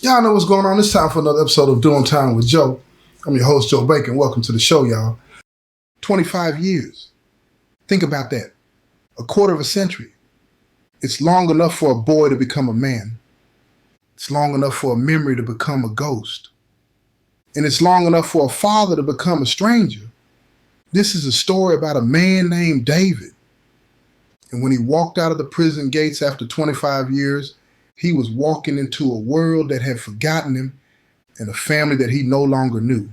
Y'all know what's going on. It's time for another episode of Doing Time with Joe. I'm your host, Joe Bacon. Welcome to the show, y'all. 25 years. Think about that. A quarter of a century. It's long enough for a boy to become a man. It's long enough for a memory to become a ghost. And it's long enough for a father to become a stranger. This is a story about a man named David. And when he walked out of the prison gates after 25 years, he was walking into a world that had forgotten him and a family that he no longer knew.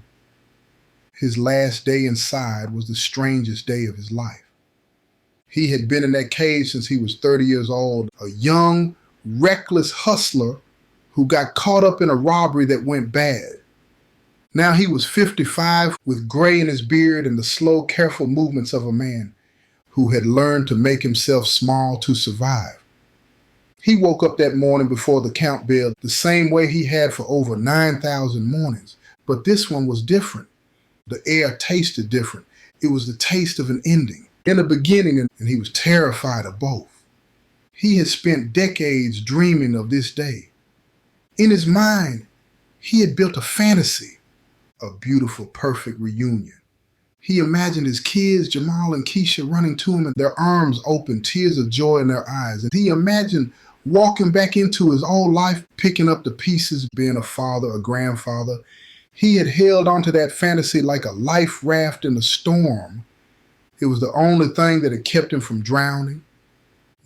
His last day inside was the strangest day of his life. He had been in that cage since he was 30 years old, a young, reckless hustler who got caught up in a robbery that went bad. Now he was 55 with gray in his beard and the slow, careful movements of a man who had learned to make himself small to survive. He woke up that morning before the count bell the same way he had for over 9,000 mornings. But this one was different. The air tasted different. It was the taste of an ending. In the beginning, and he was terrified of both. He had spent decades dreaming of this day. In his mind, he had built a fantasy, a beautiful, perfect reunion. He imagined his kids, Jamal and Keisha, running to him and their arms open, tears of joy in their eyes. And he imagined walking back into his old life, picking up the pieces, being a father, a grandfather. He had held onto that fantasy like a life raft in a storm. It was the only thing that had kept him from drowning.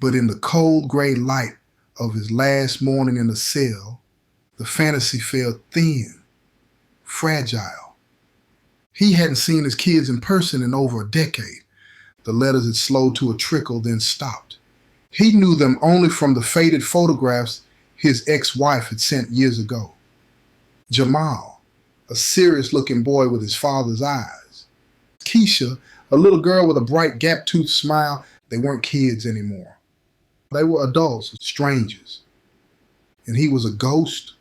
But in the cold gray light of his last morning in the cell, the fantasy felt thin, fragile. He hadn't seen his kids in person in over a decade. The letters had slowed to a trickle, then stopped. He knew them only from the faded photographs his ex-wife had sent years ago. Jamal, a serious-looking boy with his father's eyes. Keisha, a little girl with a bright gap-toothed smile. They weren't kids anymore. They were adults, strangers. And he was a ghost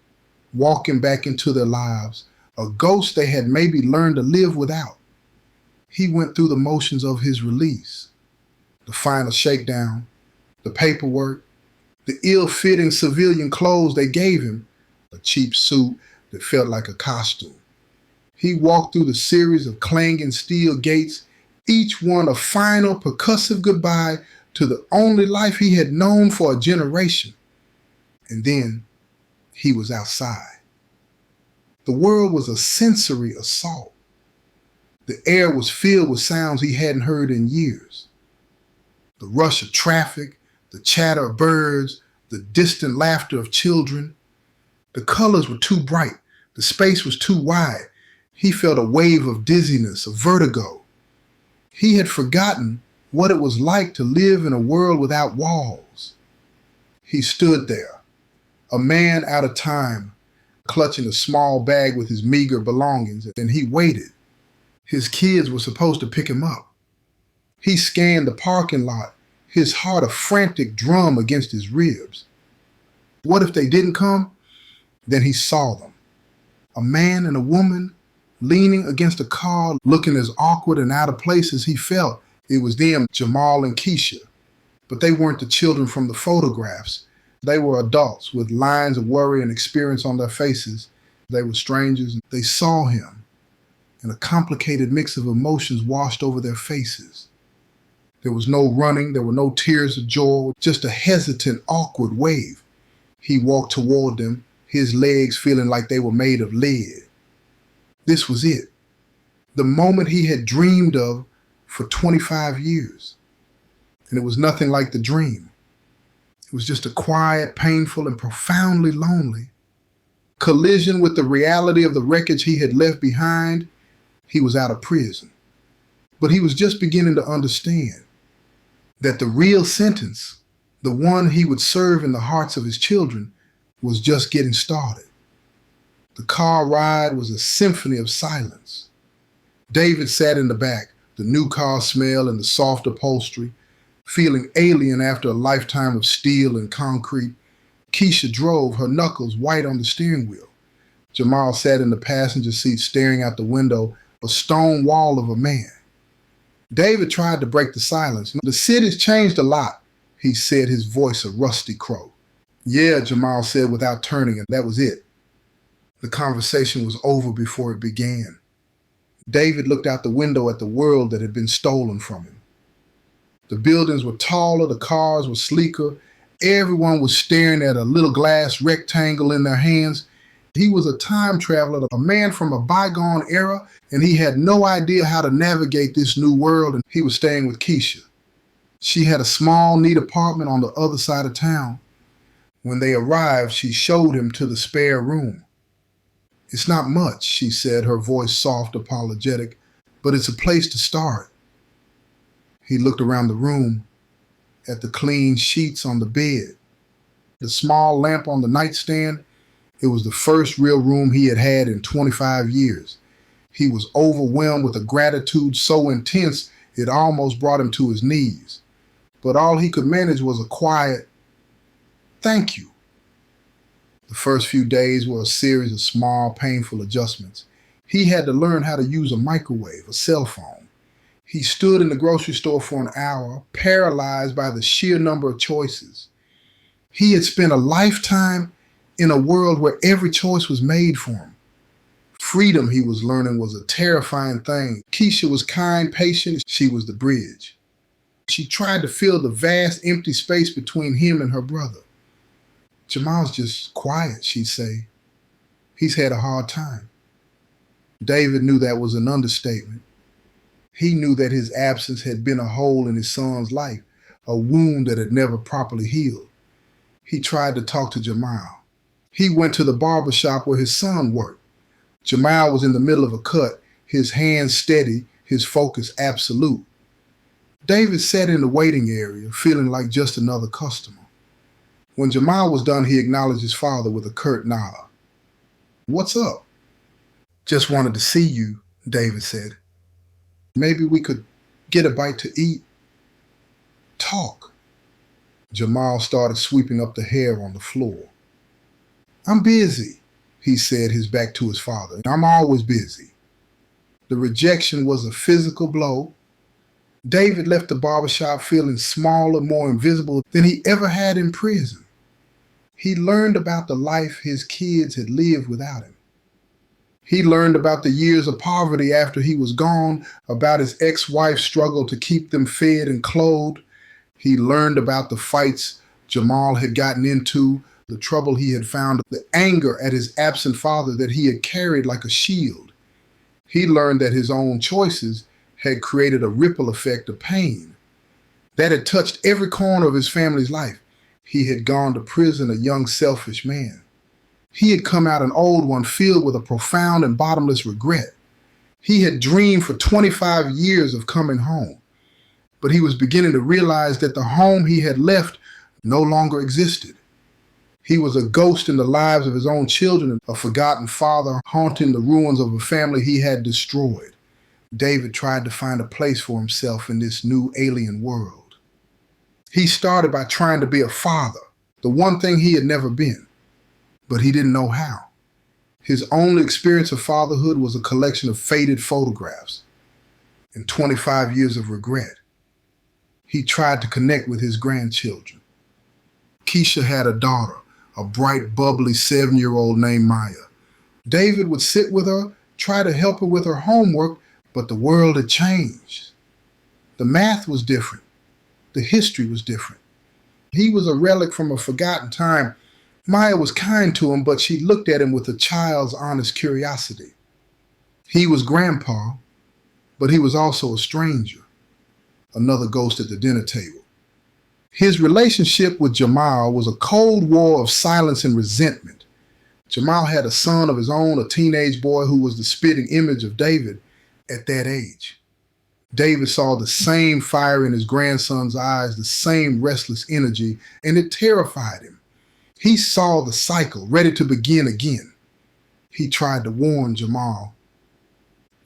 walking back into their lives, a ghost they had maybe learned to live without. He went through the motions of his release, the final shakedown, the paperwork, the ill-fitting civilian clothes they gave him, a cheap suit that felt like a costume. He walked through the series of clanging steel gates, each one a final percussive goodbye to the only life he had known for a generation. And then he was outside. The world was a sensory assault. The air was filled with sounds he hadn't heard in years. The rush of traffic, the chatter of birds, the distant laughter of children. The colors were too bright. The space was too wide. He felt a wave of dizziness, of vertigo. He had forgotten what it was like to live in a world without walls. He stood there, a man out of time, clutching a small bag with his meager belongings, and he waited. His kids were supposed to pick him up. He scanned the parking lot, his heart a frantic drum against his ribs. What if they didn't come? Then he saw them. A man and a woman leaning against a car, looking as awkward and out of place as he felt. It was them, Jamal and Keisha. But they weren't the children from the photographs. They were adults with lines of worry and experience on their faces. They were strangers. They saw him, and a complicated mix of emotions washed over their faces. There was no running. There were no tears of joy, just a hesitant, awkward wave. He walked toward them, his legs feeling like they were made of lead. This was it. The moment he had dreamed of for 25 years. And it was nothing like the dream. It was just a quiet, painful, and profoundly lonely collision with the reality of the wreckage he had left behind. He was out of prison. But he was just beginning to understand that the real sentence, the one he would serve in the hearts of his children, was just getting started. The car ride was a symphony of silence. David sat in the back, the new car smell and the soft upholstery, feeling alien after a lifetime of steel and concrete. Keisha drove, her knuckles white on the steering wheel. Jamal sat in the passenger seat staring out the window, a stone wall of a man. David tried to break the silence. "The city's changed a lot," he said, his voice a rusty crow. "Yeah," Jamal said without turning, and that was it. The conversation was over before it began. David looked out the window at the world that had been stolen from him. The buildings were taller, the cars were sleeker, everyone was staring at a little glass rectangle in their hands. He was a time traveler, a man from a bygone era, and he had no idea how to navigate this new world, and he was staying with Keisha. She had a small, neat apartment on the other side of town. When they arrived, she showed him to the spare room. "It's not much," she said, her voice soft, apologetic, "but it's a place to start." He looked around the room, at the clean sheets on the bed, the small lamp on the nightstand. It was the first real room he had had in 25 years. He was overwhelmed with a gratitude so intense it almost brought him to his knees. But all he could manage was a quiet, "Thank you." The first few days were a series of small, painful adjustments. He had to learn how to use a microwave, a cell phone. He stood in the grocery store for an hour, paralyzed by the sheer number of choices. He had spent a lifetime in a world where every choice was made for him. Freedom, he was learning, was a terrifying thing. Keisha was kind, patient. She was the bridge. She tried to fill the vast, empty space between him and her brother. "Jamal's just quiet," she'd say. "He's had a hard time." David knew that was an understatement. He knew that his absence had been a hole in his son's life, a wound that had never properly healed. He tried to talk to Jamal. He went to the barber shop where his son worked. Jamal was in the middle of a cut, his hands steady, his focus absolute. David sat in the waiting area, feeling like just another customer. When Jamal was done, he acknowledged his father with a curt nod. "What's up?" "Just wanted to see you," David said. "Maybe we could get a bite to eat. Talk." Jamal started sweeping up the hair on the floor. "I'm busy," he said, his back to his father. "I'm always busy." The rejection was a physical blow. David left the barbershop feeling smaller, more invisible than he ever had in prison. He learned about the life his kids had lived without him. He learned about the years of poverty after he was gone, about his ex-wife's struggle to keep them fed and clothed. He learned about the fights Jamal had gotten into, the trouble he had found, the anger at his absent father that he had carried like a shield. He learned that his own choices had created a ripple effect of pain that had touched every corner of his family's life. He had gone to prison a young, selfish man. He had come out an old one filled with a profound and bottomless regret. He had dreamed for 25 years of coming home, but he was beginning to realize that the home he had left no longer existed. He was a ghost in the lives of his own children, a forgotten father haunting the ruins of a family he had destroyed. David tried to find a place for himself in this new alien world. He started by trying to be a father, the one thing he had never been, but he didn't know how. His only experience of fatherhood was a collection of faded photographs and 25 years of regret. He tried to connect with his grandchildren. Keisha had a daughter, a bright, bubbly 7-year-old named Maya. David would sit with her, try to help her with her homework, but the world had changed. The math was different. The history was different. He was a relic from a forgotten time. Maya was kind to him, but she looked at him with a child's honest curiosity. He was grandpa, but he was also a stranger, another ghost at the dinner table. His relationship with Jamal was a cold war of silence and resentment. Jamal had a son of his own, a teenage boy who was the spitting image of David at that age. David saw the same fire in his grandson's eyes, the same restless energy, and it terrified him. He saw the cycle, ready to begin again. He tried to warn Jamal.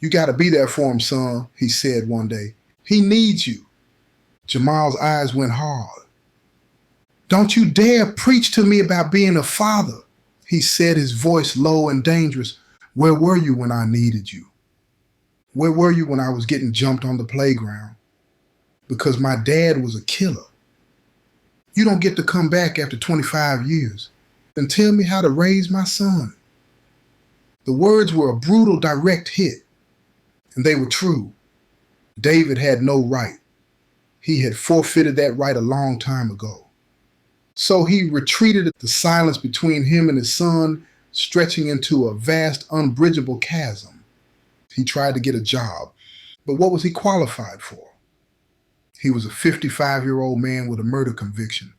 "You got to be there for him, son," he said one day. "He needs you." Jamal's eyes went hard. "Don't you dare preach to me about being a father," he said, his voice low and dangerous. "Where were you when I needed you? Where were you when I was getting jumped on the playground? Because my dad was a killer. You don't get to come back after 25 years and tell me how to raise my son." The words were a brutal, direct hit, and they were true. David had no right. He had forfeited that right a long time ago. So he retreated, the silence between him and his son stretching into a vast, unbridgeable chasm. He tried to get a job, but what was he qualified for? He was a 55-year-old man with a murder conviction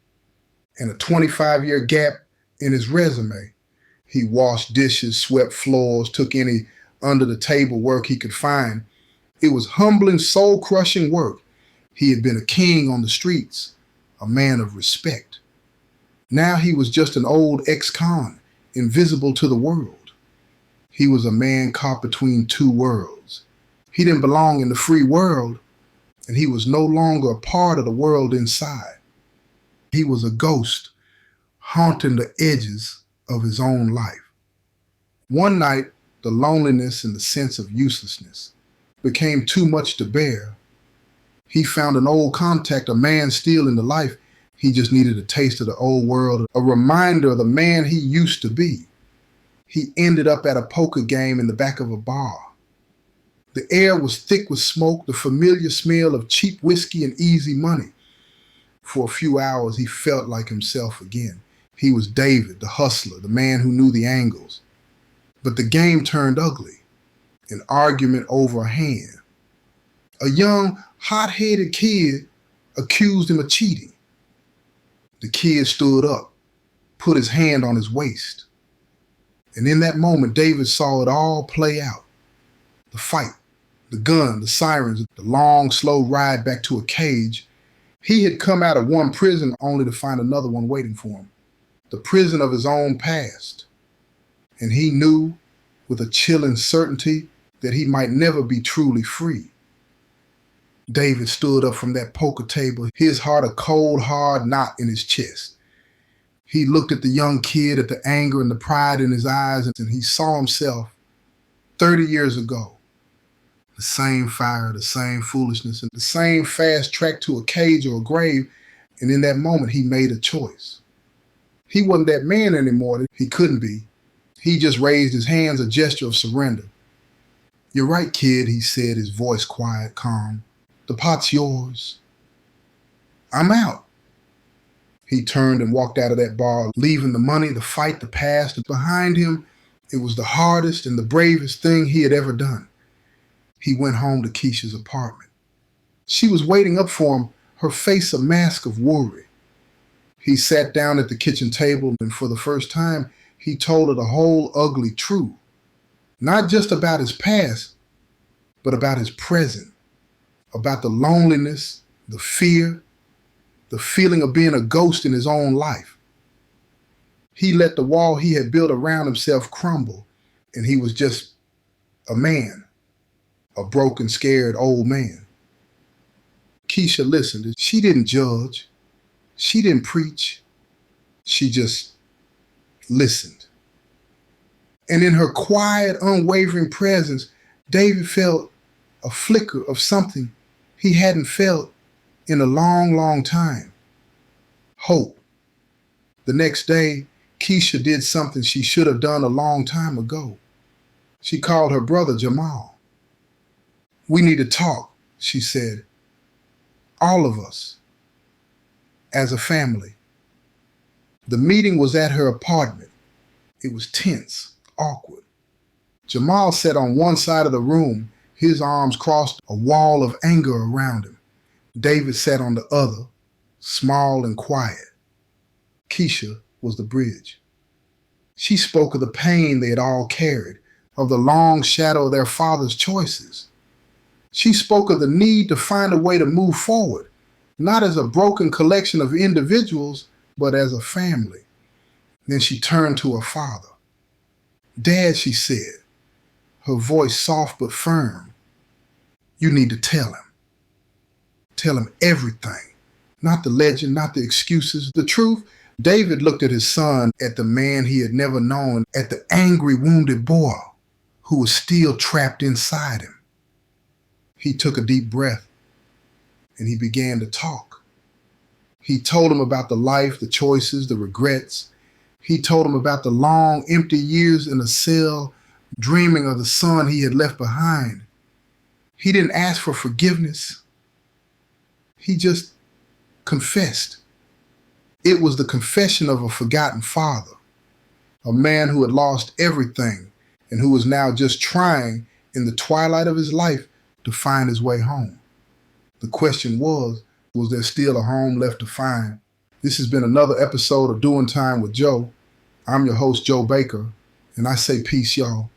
and a 25-year gap in his resume. He washed dishes, swept floors, took any under-the-table work he could find. It was humbling, soul-crushing work. He had been a king on the streets, a man of respect. Now he was just an old ex-con, invisible to the world. He was a man caught between two worlds. He didn't belong in the free world, and he was no longer a part of the world inside. He was a ghost, haunting the edges of his own life. One night, the loneliness and the sense of uselessness became too much to bear. He found an old contact, a man still in the life. He just needed a taste of the old world, a reminder of the man he used to be. He ended up at a poker game in the back of a bar. The air was thick with smoke, the familiar smell of cheap whiskey and easy money. For a few hours, he felt like himself again. He was David, the hustler, the man who knew the angles. But the game turned ugly, an argument over a hand. A young, hot-headed kid accused him of cheating. The kid stood up, put his hand on his waist. And in that moment, David saw it all play out. The fight, the gun, the sirens, the long, slow ride back to a cage. He had come out of one prison only to find another one waiting for him. The prison of his own past. And he knew with a chilling certainty that he might never be truly free. David stood up from that poker table, his heart a cold, hard knot in his chest. He looked at the young kid, at the anger and the pride in his eyes, and he saw himself 30 years ago. The same fire, the same foolishness, and the same fast track to a cage or a grave. And in that moment, he made a choice. He wasn't that man anymore. He couldn't be. He just raised his hands, a gesture of surrender. "You're right, kid," he said, his voice quiet, calm. "The pot's yours. I'm out." He turned and walked out of that bar, leaving the money, the fight, the past behind him. It was the hardest and the bravest thing he had ever done. He went home to Keisha's apartment. She was waiting up for him, her face a mask of worry. He sat down at the kitchen table, and for the first time, he told her the whole ugly truth. Not just about his past, but about his present. About the loneliness, the fear, the feeling of being a ghost in his own life. He let the wall he had built around himself crumble, and he was just a man, a broken, scared old man. Keisha listened. She didn't judge. She didn't preach. She just listened. And in her quiet, unwavering presence, David felt a flicker of something he hadn't felt in a long, long time. Hope. The next day, Keisha did something she should have done a long time ago. She called her brother Jamal. "We need to talk," she said. "All of us. As a family." The meeting was at her apartment. It was tense, awkward. Jamal sat on one side of the room, his arms crossed, a wall of anger around him. David sat on the other, small and quiet. Keisha was the bridge. She spoke of the pain they had all carried, of the long shadow of their father's choices. She spoke of the need to find a way to move forward, not as a broken collection of individuals, but as a family. Then she turned to her father. "Dad," she said, her voice soft but firm, "you need to tell him. Tell him everything. Not the legend, not the excuses, the truth." David looked at his son, at the man he had never known, at the angry, wounded boy who was still trapped inside him. He took a deep breath and he began to talk. He told him about the life, the choices, the regrets. He told him about the long, empty years in a cell, dreaming of the son he had left behind. He didn't ask for forgiveness. He just confessed. It was the confession of a forgotten father, a man who had lost everything and who was now just trying in the twilight of his life to find his way home. The question was there still a home left to find? This has been another episode of Doing Time with Joe. I'm your host, Joe Baker, and I say peace, y'all.